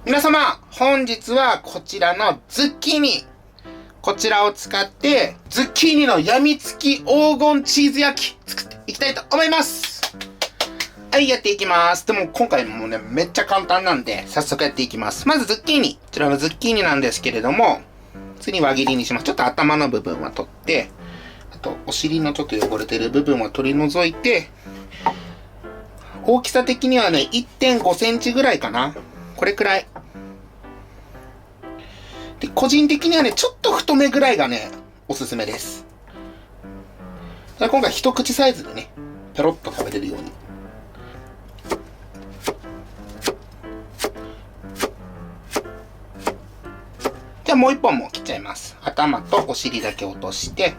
皆様、本日はこちらのズッキーニ。こちらを使って、ズッキーニのやみつき黄金チーズ焼き作っていきたいと思います。はい、やっていきます。でも今回もね、めっちゃ簡単なんで、早速やっていきます。まずズッキーニ。こちらのズッキーニなんですけれども、次に輪切りにします。ちょっと頭の部分は取って、あとお尻のちょっと汚れてる部分は取り除いて、大きさ的にはね、1.5 センチぐらいかな。これくらい。で、個人的にはね、ちょっと太めぐらいがね、おすすめです。今回一口サイズでね、ペロッと食べれるように。じゃあもう一本も切っちゃいます。頭とお尻だけ落として、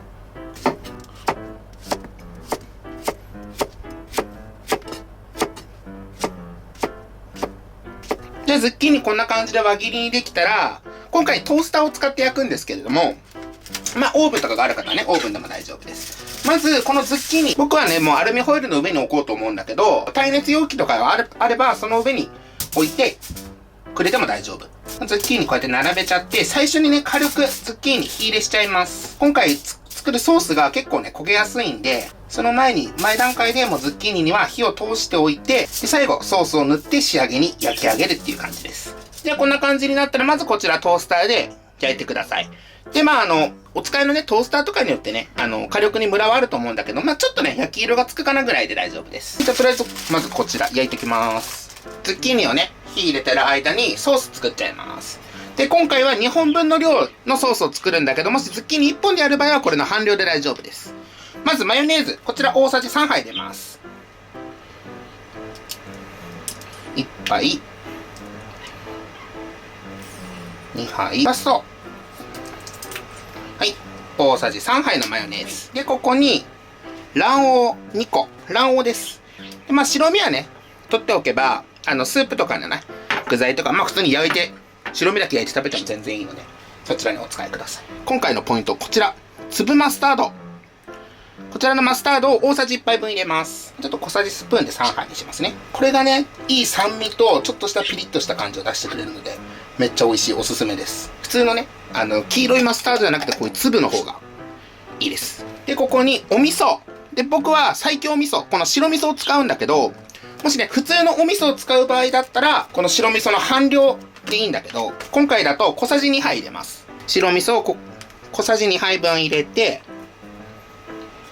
じゃあズッキーニこんな感じで輪切りにできたら、今回トースターを使って焼くんですけれども、まあオーブンとかがある方はね、オーブンでも大丈夫です。まずこのズッキーニ、僕はね、もうアルミホイルの上に置こうと思うんだけど、耐熱容器とかがあれば、その上に置いてくれても大丈夫。ズッキーニこうやって並べちゃって、最初にね、軽くズッキーニ火入れしちゃいます。今回作るソースが結構ね、焦げやすいんで、その前段階でもうズッキーニには火を通しておいて、で最後ソースを塗って仕上げに焼き上げるっていう感じです。じゃあこんな感じになったら、まずこちらトースターで焼いてください。で、まあお使いのね、トースターとかによってね、火力にムラはあると思うんだけど、まあちょっとね、焼き色がつくかなぐらいで大丈夫です。じゃあとりあえず、まずこちら焼いていきます。ズッキーニをね、火入れてる間にソース作っちゃいます。で、今回は2本分の量のソースを作るんだけど、もしズッキーニ1本でやる場合はこれの半量で大丈夫です。まずマヨネーズ、こちら大さじ3杯入れます。1杯、2杯、ラスト。はい、大さじ3杯のマヨネーズ。で、ここに卵黄2個。卵黄です。で、まあ白身はね、取っておけば、スープとかのね、具材とか、まあ普通に焼いて、白身だけ焼いて食べても全然いいので、そちらにお使いください。今回のポイント、こちら。粒マスタード。こちらのマスタードを大さじ1杯分入れます。ちょっと小さじスプーンで3杯にしますね。これがね、いい酸味とちょっとしたピリッとした感じを出してくれるので、めっちゃ美味しい、おすすめです。普通のね、黄色いマスタードじゃなくてこういう粒の方がいいです。で、ここにお味噌。で、僕は最強味噌、この白味噌を使うんだけど、もしね、普通のお味噌を使う場合だったら、この白味噌の半量でいいんだけど、今回だと小さじ2杯入れます。白味噌を小さじ2杯分入れて、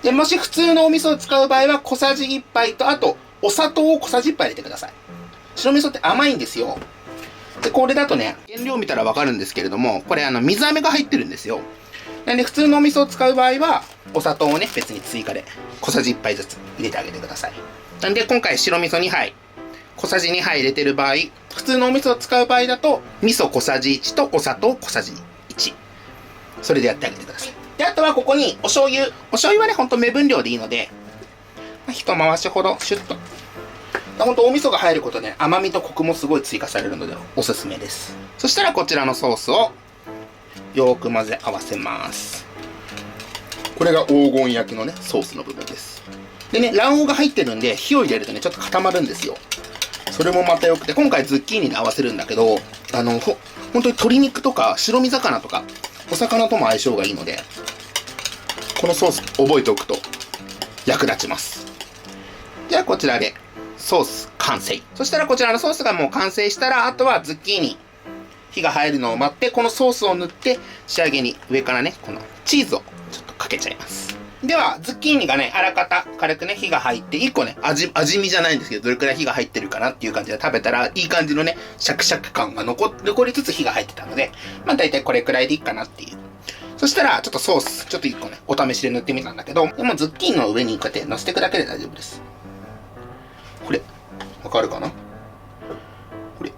で、もし普通のお味噌を使う場合は小さじ1杯と、あと、お砂糖を小さじ1杯入れてください。白味噌って甘いんですよ。で、これだとね、原料見たらわかるんですけれども、これ水飴が入ってるんですよ。なんで普通のお味噌を使う場合は、お砂糖をね、別に追加で小さじ1杯ずつ入れてあげてください。なんで今回白味噌2杯、小さじ2杯入れてる場合、普通のお味噌を使う場合だと、味噌小さじ1とお砂糖小さじ1。それでやってあげてください。で、あとはここにお醤油。お醤油はね、ほんと目分量でいいので、一回しほどシュッと。ほんとお味噌が入ることで、甘みとコクもすごい追加されるので、おすすめです。そしたらこちらのソースを、よーく混ぜ合わせます。これが黄金焼きのね、ソースの部分です。でね、卵黄が入ってるんで、火を入れるとね、ちょっと固まるんですよ。それもまた良くて、今回ズッキーニで合わせるんだけど、本当に鶏肉とか白身魚とか、お魚とも相性がいいので、このソース覚えておくと役立ちます。じゃあこちらでソース完成。そしたらこちらのソースがもう完成したら、あとはズッキーニ、火が入るのを待って、このソースを塗って仕上げに上からね、このチーズをちょっとかけちゃいます。では、ズッキーニがね、あらかた軽くね、火が入って、1個ね、味見じゃないんですけど、どれくらい火が入ってるかなっていう感じで食べたら、いい感じのね、シャクシャク感が残りつつ火が入ってたので、まあ大体これくらいでいいかなっていう。そしたら、ちょっとソース、ちょっと1個ね、お試しで塗ってみたんだけど、でもズッキーニの上にこうやって乗せていくだけで大丈夫です。これ、わかるかな？これ。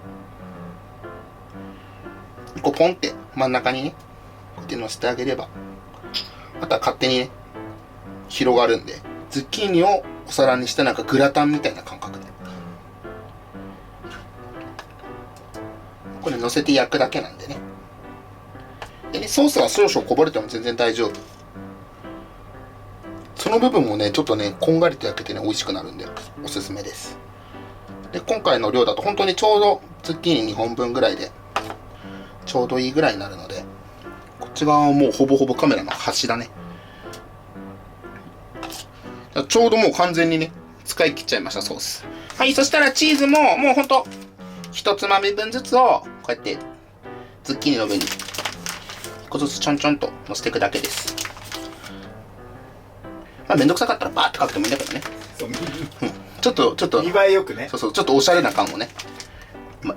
1個ポンって真ん中にね、こうやって乗せてあげれば、あとは勝手にね、広がるんで、ズッキーニをお皿にしてなんかグラタンみたいな感覚で。これ乗せて焼くだけなんでね。でね、ソースが少々こぼれても全然大丈夫。その部分もね、ちょっとね、こんがりと焼けてね、美味しくなるんで、おすすめです。で、今回の量だと本当にちょうどズッキーニ2本分ぐらいでちょうどいいぐらいになるので、こっち側はもうほぼほぼカメラの端だね。ちょうどもう完全にね、使い切っちゃいました、ソース。はい、そしたらチーズももうほんと1つまみ分ずつをこうやってズッキーニの上に1個ずつちょんちょんと乗せていくだけです。まあめんどくさかったらバーってかけてもいいんだけどね。そう、ちょっと見栄えよくね。そうそう、ちょっとおしゃれな感をね、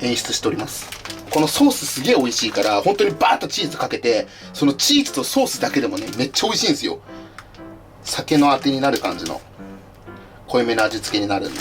演出しております。このソースすげえ美味しいから、本当にバーッとチーズかけて、そのチーズとソースだけでもね、めっちゃ美味しいんですよ。酒のあてになる感じの濃いめの味付けになるんで、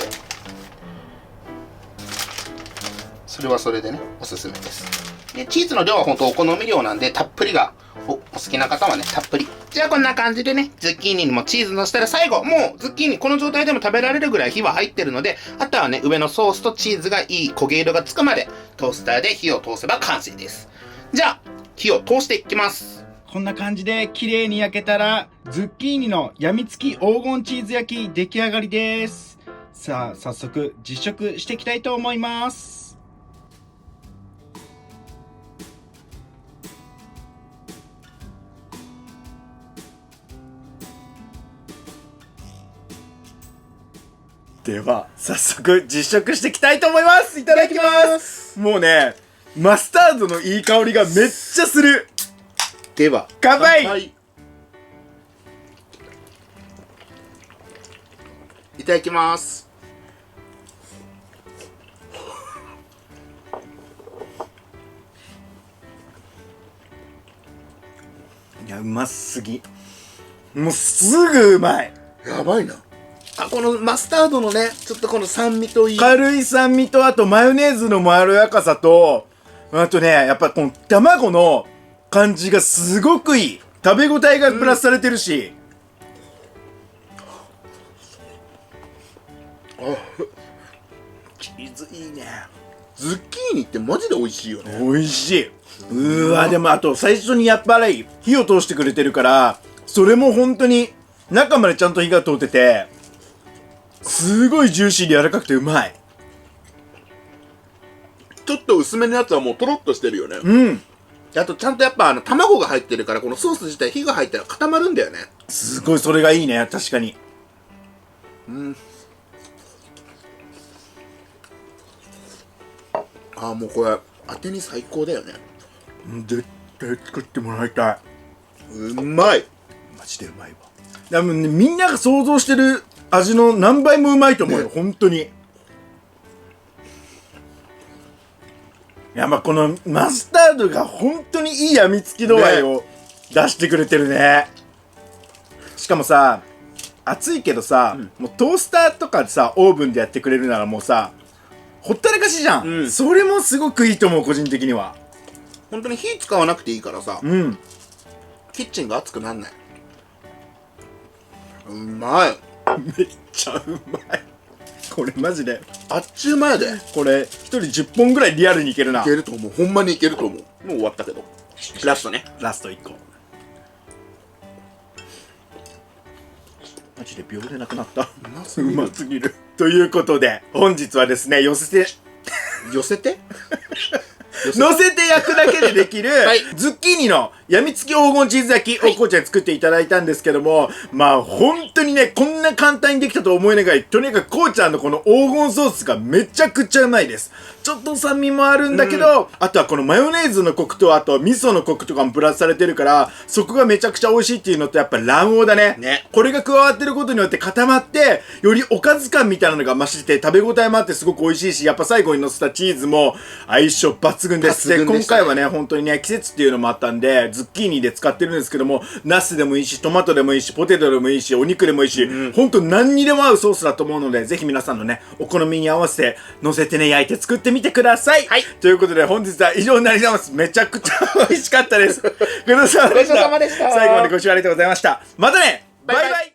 それはそれでね、おすすめです。で、チーズの量は本当お好み量なんで、たっぷりがお好きな方はね、たっぷり。じゃあこんな感じでね、ズッキーニにもチーズのしたら最後、もうズッキーニこの状態でも食べられるぐらい火は入ってるので、あとはね、上のソースとチーズがいい焦げ色がつくまでトースターで火を通せば完成です。じゃあ、火を通していきます。こんな感じで綺麗に焼けたら、ズッキーニのやみつき黄金チーズ焼き出来上がりです。さあ、早速実食していきたいと思います。では、早速実食していきたいと思います。いただきます。もうね、マスタードのいい香りがめっちゃする。では、乾杯。いただきます。いや、うますぎ。もうすぐうまい。やばいな。あ、このマスタードのね、ちょっとこの酸味といい。軽い酸味と、あとマヨネーズのまろやかさと、あとね、やっぱこの卵の感じがすごくいい。食べ応えがプラスされてるし。チーズいいね。ズッキーニってマジで美味しいよね。美味しい。でもあと最初にやっぱり火を通してくれてるから、それも本当に中までちゃんと火が通ってて、すごいジューシーで柔らかくてうまい。ちょっと薄めのやつはもうトロッとしてるよね。うん。あとちゃんとやっぱ卵が入ってるから、このソース自体火が入ったら固まるんだよね。すごいそれがいいね、確かに。ああ、もうこれ当てに最高だよね。絶対作ってもらいたい。うまい。マジでうまいわ。でもね、みんなが想像してる味の何倍もうまいと思うよ、本当に。いや、まあこのマスタードが本当にいいやみつき度合いを出してくれてるね。しかもさ、熱いけどさ、もうトースターとかさ、オーブンでやってくれるならもうさ、ほったらかしじゃん。それもすごくいいと思う、個人的には。本当に火使わなくていいからさ、キッチンが熱くなんない。うまい。めっちゃうまい。これマジであっちゅう前でこれ一人10本ぐらいリアルにいけるな。いけると思う。ほんまにいけると思う。もう終わったけど、ラストね。ラスト1個。マジで秒でなくなった。うますぎる。ということで本日はですね、寄せて乗せて焼くだけでできる、ズッキーニのやみつき黄金チーズ焼きをこうちゃんに作っていただいたんですけども、まあ本当にね、こんな簡単にできたと思えないが、とにかくこうちゃんのこの黄金ソースがめちゃくちゃうまいです。ちょっと酸味もあるんだけど、あとはこのマヨネーズのコクと、あと味噌のコクとかもプラスされてるから、そこがめちゃくちゃ美味しいっていうのと、やっぱ卵黄だね。これが加わってることによって固まって、よりおかず感みたいなのが増してて、食べ応えもあってすごく美味しいし、やっぱ最後に乗せたチーズも相性抜群です。で、今回はね、本当にね、季節っていうのもあったんで、ズッキーニで使ってるんですけども、ナスでもいいし、トマトでもいいし、ポテトでもいいし、お肉でもいいし、本当何にでも合うソースだと思うので、ぜひ皆さんのね、お好みに合わせて、乗せてね、焼いて作ってみてください。ということで、本日は以上になります。めちゃくちゃ美味しかったです。ごちそうさまでした。最後までご視聴ありがとうございました。またね、バイバイ。